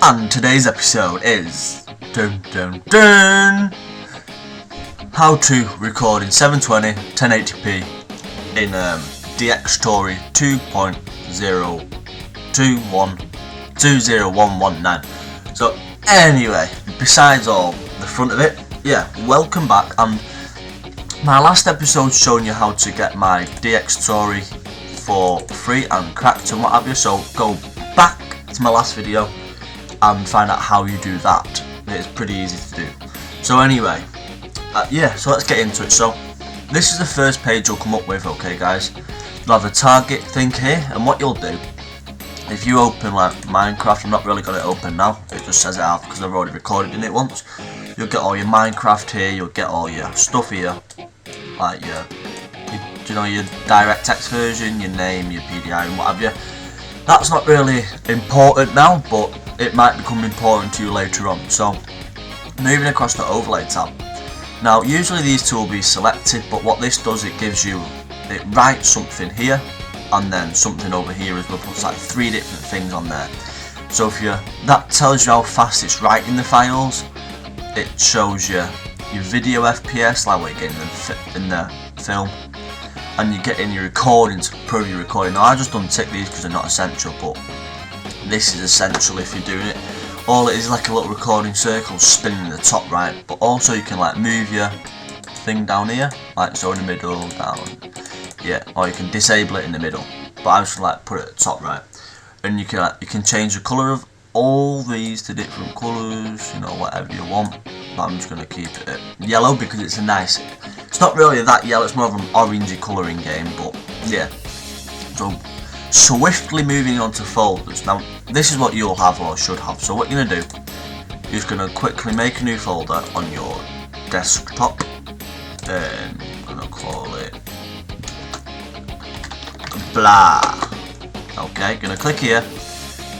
And today's episode is how to record in 720 1080p in DXTORY 2.0212019. So anyway, besides all the front of it, yeah, welcome back. And my last episode showing you how to get my DXTORY for free and cracked and what have you, so go back to my last video and find out how you do that. It's pretty easy to do. So anyway, yeah, so let's get into it. So this is the first page you'll come up with, okay guys. You'll have a target thing here, and what you'll do, if you open like Minecraft, I'm not really got it open now, it just says it out because I've already recorded in it once. You'll get all your Minecraft here, you'll get all your stuff here, like your DirectX version, your name, your PDI and what have you. That's not really important now, but it might become important to you later on. So moving across the overlay tab. Now usually these two will be selected, but what this does, it gives you, it writes something here and then something over here as well. Puts like 3 different things on there. So if that tells you how fast it's writing the files. It shows you your video FPS, like what you're getting in the film, and you get in your recording to prove your recording. Now I just untick these because they're not essential, but this is essential if you're doing it. All it is like a little recording circle spinning in the top right, but also you can like move your thing down here, like so in the middle, down, yeah, or you can disable it in the middle, but I just like put it at the top right. And you can change the colour of all these to different colours, you know, whatever you want. But I'm just going to keep it at yellow because it's a nice, it's not really that yellow, it's more of an orangey colouring game, but yeah. So swiftly moving on to folders. Now this is what you'll have or should have. So what you're going to do, you're just going to quickly make a new folder on your desktop, and I'm going to call it blah. Okay, going to click here,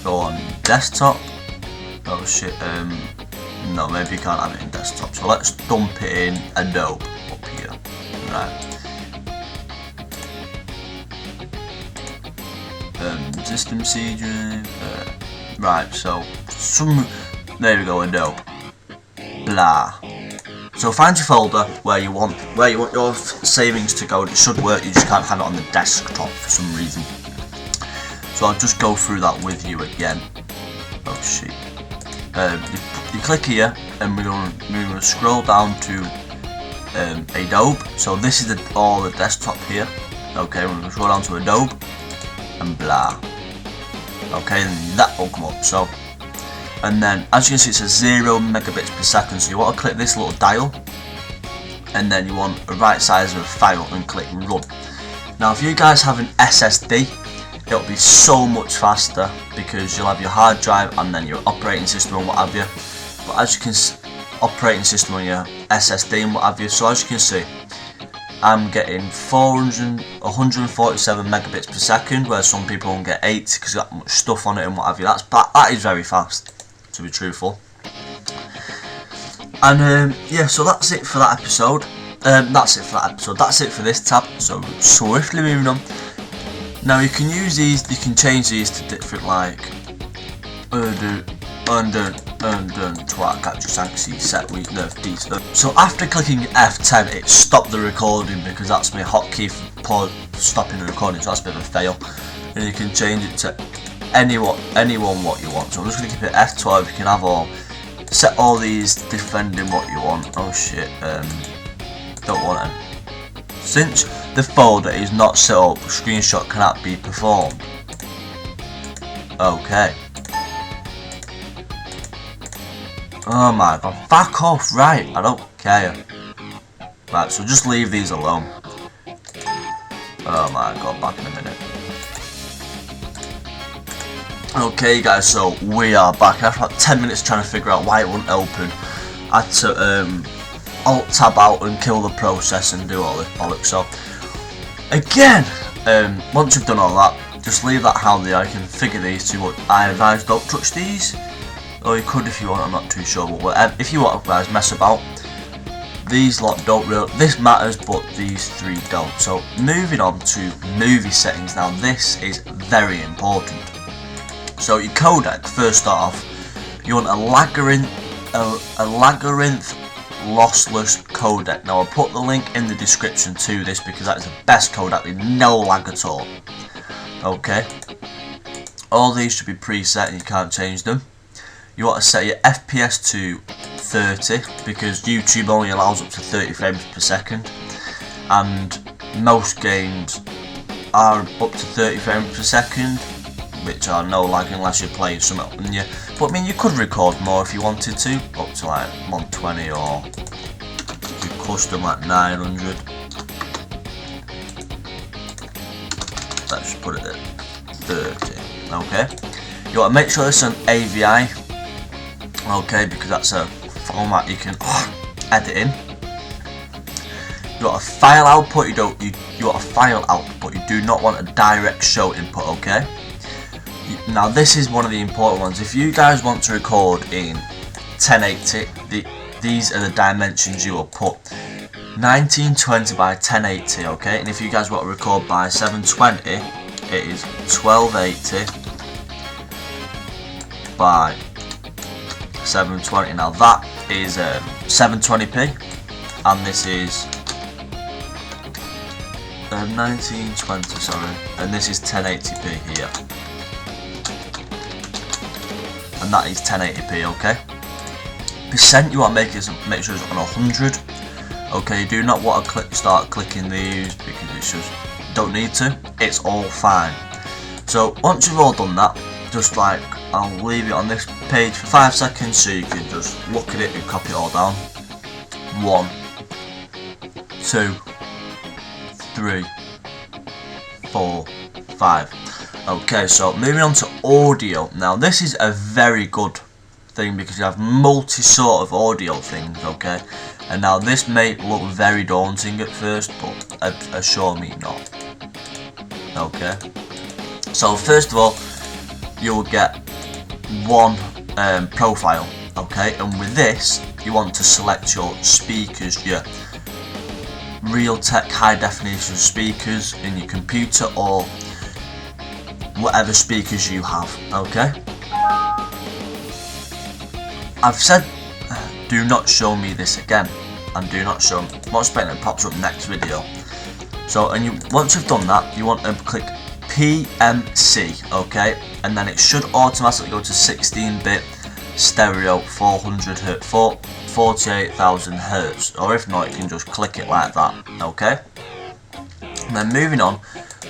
go on desktop. Oh shit, no, maybe you can't have it in desktop, so let's dump it in Adobe up here. Right, system C drive, right, so there we go, Adobe, blah. So find your folder where you want your savings to go. It should work, you just can't have it on the desktop for some reason. So I'll just go through that with you again. Oh shit. You click here, and we're gonna scroll down to Adobe. So this is all the desktop here. Okay, we're gonna scroll down to Adobe and blah. Okay, and that will come up. So, and then as you can see, it says 0 megabits per second. So you want to click this little dial, and then you want a right size of a file and click run. Now, if you guys have an SSD, it'll be so much faster because you'll have your hard drive and then your operating system and what have you. But as you can see, operating system on your SSD and what have you. So as you can see, I'm getting 147 megabits per second, where some people won't get 80 because you've got much stuff on it and what have you. That is very fast, to be truthful. And yeah, so that's it for that episode. That's it for this tab. So swiftly moving on. Now you can use these, you can change these to different like twat catch sexy set we nerf these. So after clicking F10 it stopped the recording because that's my hotkey for stopping the recording, so that's a bit of a fail. And you can change it to anyone what you want. So I'm just gonna keep it F12, you can have all, set all these defending what you want. Oh shit, don't want it. Since the folder is not set up, screenshot cannot be performed. Okay. Oh my god, back off, right, I don't care. Right, so just leave these alone. Oh my god, back in a minute. Okay guys, so we are back. After about 10 minutes trying to figure out why it wouldn't open, I had to alt tab out and kill the process and do all this bollocks. So again, once you've done all that, just leave that how they are. You can figure these two, but I advise don't touch these. Or you could if you want, I'm not too sure, but whatever, if you want guys, mess about. These lot don't really, this matters, but these 3 don't. So moving on to movie settings. Now this is very important. So your codec, first off, you want a labyrinth lossless codec. Now I'll put the link in the description to this because that is the best codec with no lag at all. Okay, all these should be preset and you can't change them. You want to set your FPS to 30 because YouTube only allows up to 30 frames per second, and most games are up to 30 frames per second, which are no lag unless you're playing something. But I mean, you could record more if you wanted to, up to like 120, or you custom like 900. Let's just put it at 30. Okay. You want to make sure this is an AVI. Okay, because that's a format you can edit in. You want a file output. You want a file output. You do not want a direct show input. Okay. Now this is one of the important ones. If you guys want to record in 1080, these are the dimensions you will put: 1920 by 1080. Okay, and if you guys want to record by 720, it is 1280 by 720. Now that is 720p, and this is 1920, sorry, and this is 1080p here, and that is 1080p. Okay, percent you want to make sure it's on 100. Okay, you do not want to start clicking these because it's just don't need to. It's all fine. So once you've all done that, just like, I'll leave it on this page for 5 seconds so you can just look at it and copy it all down. 1, 2, 3, 4, 5. Okay, so moving on to audio. Now this is a very good thing because you have multi sort of audio things. Okay, and now this may look very daunting at first, but assure me not. Okay, so first of all, you'll get one profile. Okay, and with this you want to select your speakers, your Realtek high definition speakers in your computer or whatever speakers you have. Okay, I've said do not show me this again, and do not show me. I'm expecting it pops up next video. So, and once you've done that, you want to click PMC, okay, and then it should automatically go to 16-bit stereo 400 Hz, 48,000 Hz, or if not, you can just click it like that. Okay, and then moving on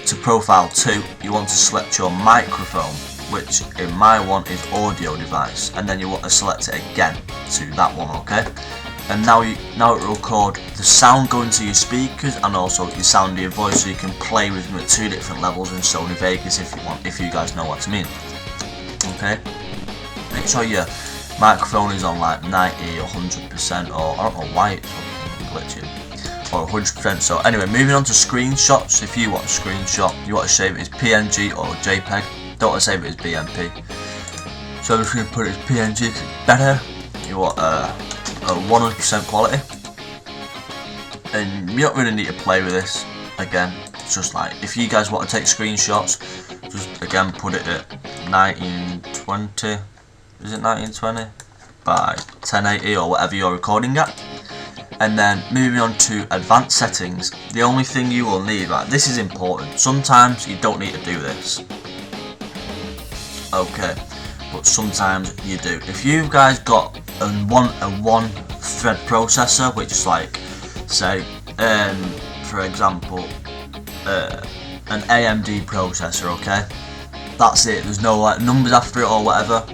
to profile 2, you want to select your microphone, which in my one is audio device, and then you want to select it again to that one. Okay, and now it will record the sound going to your speakers and also the sound of your voice, so you can play with them at 2 different levels in Sony Vegas if you want, if you guys know what I mean. Okay, make sure your microphone is on like 90 or 100%, or I don't know why it's glitching, or 100%. So anyway, moving on to screenshots. If you want a screenshot, you want to save it as PNG or JPEG. Don't want to save it as BMP. So I'm just going to put it as PNG because it's better. You want a 100% quality, and you don't really need to play with this. Again, it's just like if you guys want to take screenshots, just again put it at 1920. Is it 1920 by 1080 or whatever you're recording at? And then moving on to advanced settings, the only thing you will need, right, this is important, sometimes you don't need to do this, okay, but sometimes you do. If you guys got a one thread processor, which is like, say, for example, an AMD processor, okay, that's it, there's no like numbers after it or whatever,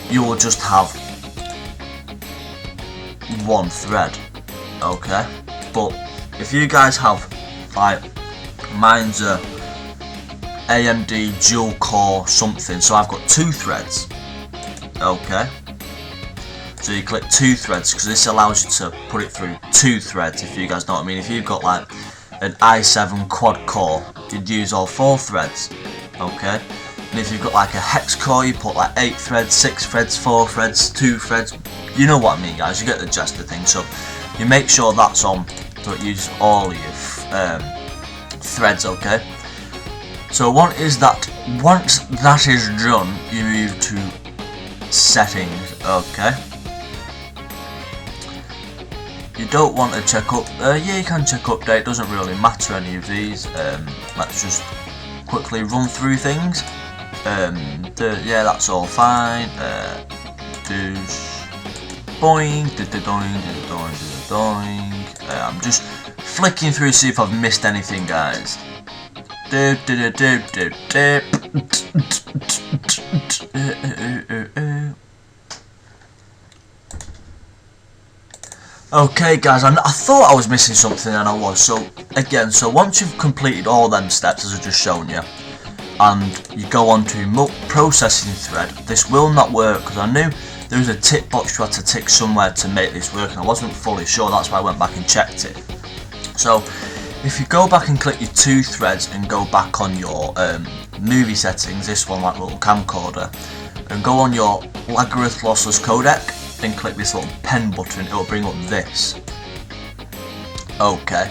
you will just have one thread. Okay, but if you guys have, like, mine's a AMD dual core something, so I've got 2 threads. Okay, so you click 2 threads because this allows you to put it through 2 threads, if you guys know what I mean. If you've got like an i7 quad core, you'd use all 4 threads. Okay, and if you've got like a hex core, you put like 8 threads, 6 threads, 4 threads, 2 threads. You know what I mean, guys, you get the gist of things. So you make sure that's on, so it uses all of your threads. Okay, so once that is done, you move to settings. Okay. You don't want to check up. Yeah, you can check update. Doesn't really matter any of these. Let's just quickly run through things. Yeah, that's all fine. Boing, doing. I'm just flicking through to see if I've missed anything, guys. Okay, guys, I thought I was missing something, and I was. So again, once you've completed all them steps as I've just shown you, and you go on to processing thread, this will not work because I knew there was a tick box you had to tick somewhere to make this work, and I wasn't fully sure. That's why I went back and checked it. So if you go back and click your 2 threads and go back on your movie settings, this one like little camcorder, and go on your Labyrinth lossless codec and click this little pen button, it will bring up this. Okay,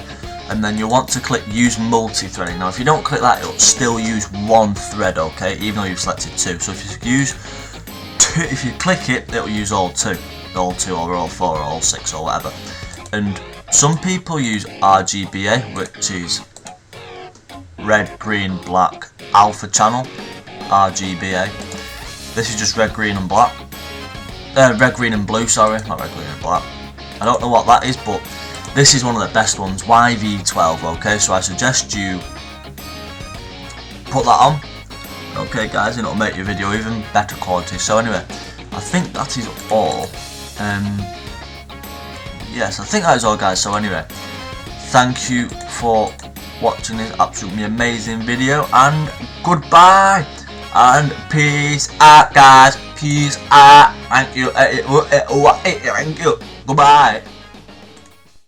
and then you want to click use multi-threading. Now if you don't click that, it'll still use 1 thread, okay, even though you've selected 2. So if you click it, it'll use all 2 or all 4 or all 6 or whatever. And some people use RGBA, which is red, green, black, alpha channel, RGBA. This is just red, green and black. Red, green and blue, sorry, not red, green and black. I don't know what that is, but this is one of the best ones, YV12, okay, so I suggest you put that on, okay guys, and it'll make your video even better quality. So anyway, I think that is all. Yes, I think that is all, guys. So anyway, thank you for watching this absolutely amazing video, and goodbye, and peace out, guys. Peace out. Thank you. Thank you. Goodbye.